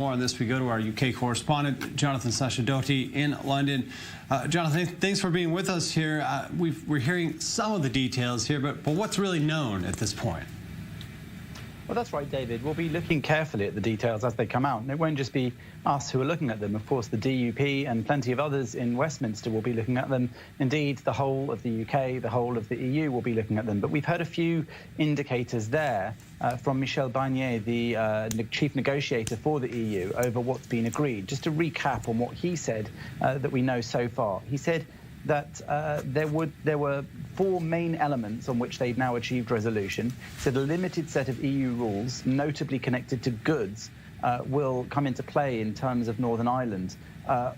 More on this, we go to our UK correspondent, Jonathan Sacerdoti in London. Jonathan, thanks for being with us here. We're hearing some of the details here, but what's really known at this point? Well, that's right, David. We'll be looking carefully at the details as they come out. And it won't just be us who are looking at them. Of course, the DUP and plenty of others in Westminster will be looking at them. Indeed, the whole of the UK, the whole of the EU will be looking at them. But we've heard a few indicators there from Michel Barnier, the chief negotiator for the EU, over what's been agreed. Just to recap on what he said that we know so far. He said that there were four main elements on which they've now achieved resolution. So the limited set of EU rules, notably connected to goods, will come into play in terms of Northern Ireland.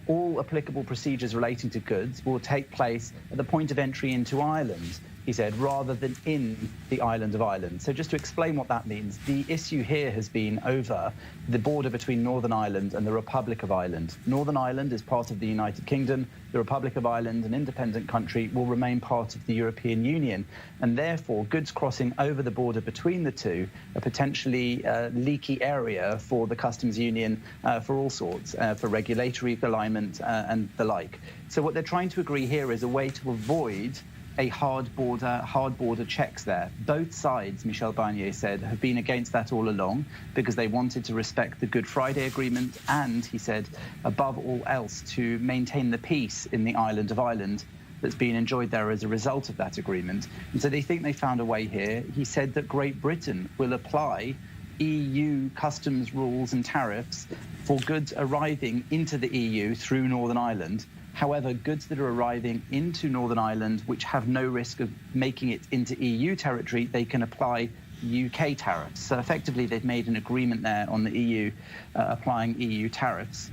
All applicable procedures relating to goods will take place at the point of entry into Ireland, he said, rather than in the island of Ireland. So just to explain what that means, the issue here has been over the border between Northern Ireland and the Republic of Ireland. Northern Ireland is part of the United Kingdom. The Republic of Ireland, an independent country, will remain part of the European Union. And therefore, goods crossing over the border between the two, a potentially leaky area for the customs union for all sorts, for regulatory alignment and the like. So what they're trying to agree here is a way to avoid a hard border checks there. Both sides, Michel Barnier said, have been against that all along because they wanted to respect the Good Friday Agreement and, he said, above all else, to maintain the peace in the island of Ireland that's been enjoyed there as a result of that agreement. And so they think they found a way here. He said that Great Britain will apply EU customs rules and tariffs for goods arriving into the EU through Northern Ireland. However, goods that are arriving into Northern Ireland, which have no risk of making it into EU territory, they can apply UK tariffs. So effectively, they've made an agreement there on the EU applying EU tariffs.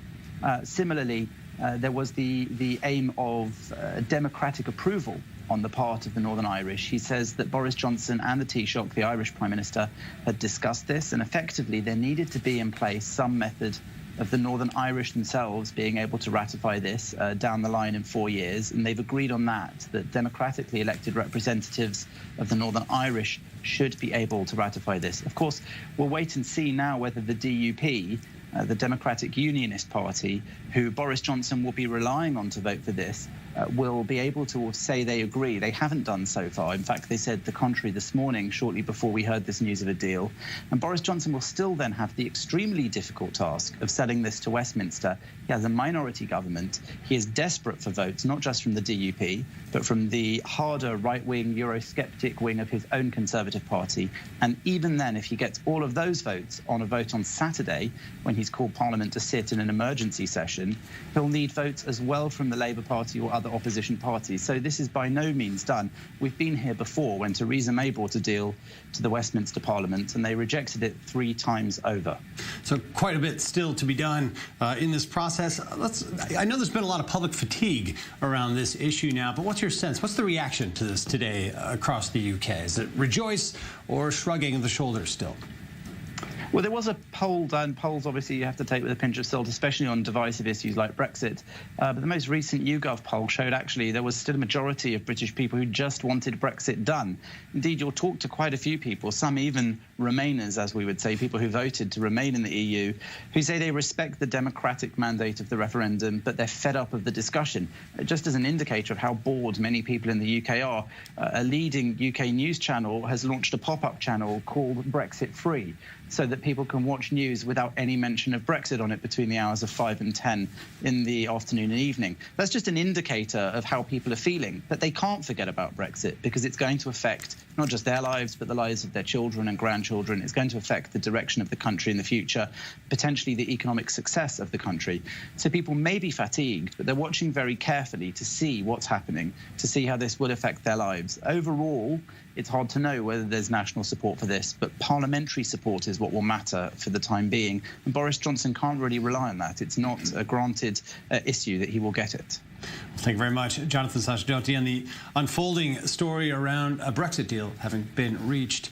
Similarly, there was the aim of democratic approval on the part of the Northern Irish. He says that Boris Johnson and the Taoiseach, the Irish Prime Minister, had discussed this, and effectively there needed to be in place some method of the Northern Irish themselves being able to ratify this down the line in 4 years. And they've agreed on that democratically elected representatives of the Northern Irish should be able to ratify this. Of course, we'll wait and see now whether the DUP, the Democratic Unionist Party, who Boris Johnson will be relying on to vote for this, will be able to say they agree. They haven't done so far. In fact, they said the contrary this morning, shortly before we heard this news of a deal. And Boris Johnson will still then have the extremely difficult task of selling this to Westminster. He has a minority government. He is desperate for votes, not just from the DUP, but from the harder right-wing Eurosceptic wing of his own Conservative Party. And even then, if he gets all of those votes on a vote on Saturday, when he's called Parliament to sit in an emergency session, he'll need votes as well from the Labour Party or other opposition parties. So this is by no means done. We've been here before when Theresa May brought a deal to the Westminster Parliament and they rejected it 3 times over. So quite a bit still to be done in this process. I know there's been a lot of public fatigue around this issue now, but what's your sense? What's the reaction to this today across the UK? Is it rejoice or shrugging of the shoulders still? Well, there was a poll done. Polls, obviously, you have to take with a pinch of salt, especially on divisive issues like Brexit. But the most recent YouGov poll showed actually there was still a majority of British people who just wanted Brexit done. Indeed, you'll talk to quite a few people, some even Remainers, as we would say, people who voted to remain in the EU, who say they respect the democratic mandate of the referendum, but they're fed up of the discussion. Just as an indicator of how bored many people in the UK are, a leading UK news channel has launched a pop-up channel called Brexit Free, so that people can watch news without any mention of Brexit on it between the hours of 5 and 10 in the afternoon and evening. That's just an indicator of how people are feeling. But they can't forget about Brexit because it's going to affect not just their lives, but the lives of their children and grandchildren. It's going to affect the direction of the country in the future, potentially the economic success of the country. So people may be fatigued, but they're watching very carefully to see what's happening, to see how this will affect their lives. Overall, it's hard to know whether there's national support for this, but parliamentary support is what will matter for the time being. And Boris Johnson can't really rely on that. It's not a granted issue that he will get it. Thank you very much, Jonathan Sacerdoti, on the unfolding story around a Brexit deal having been reached.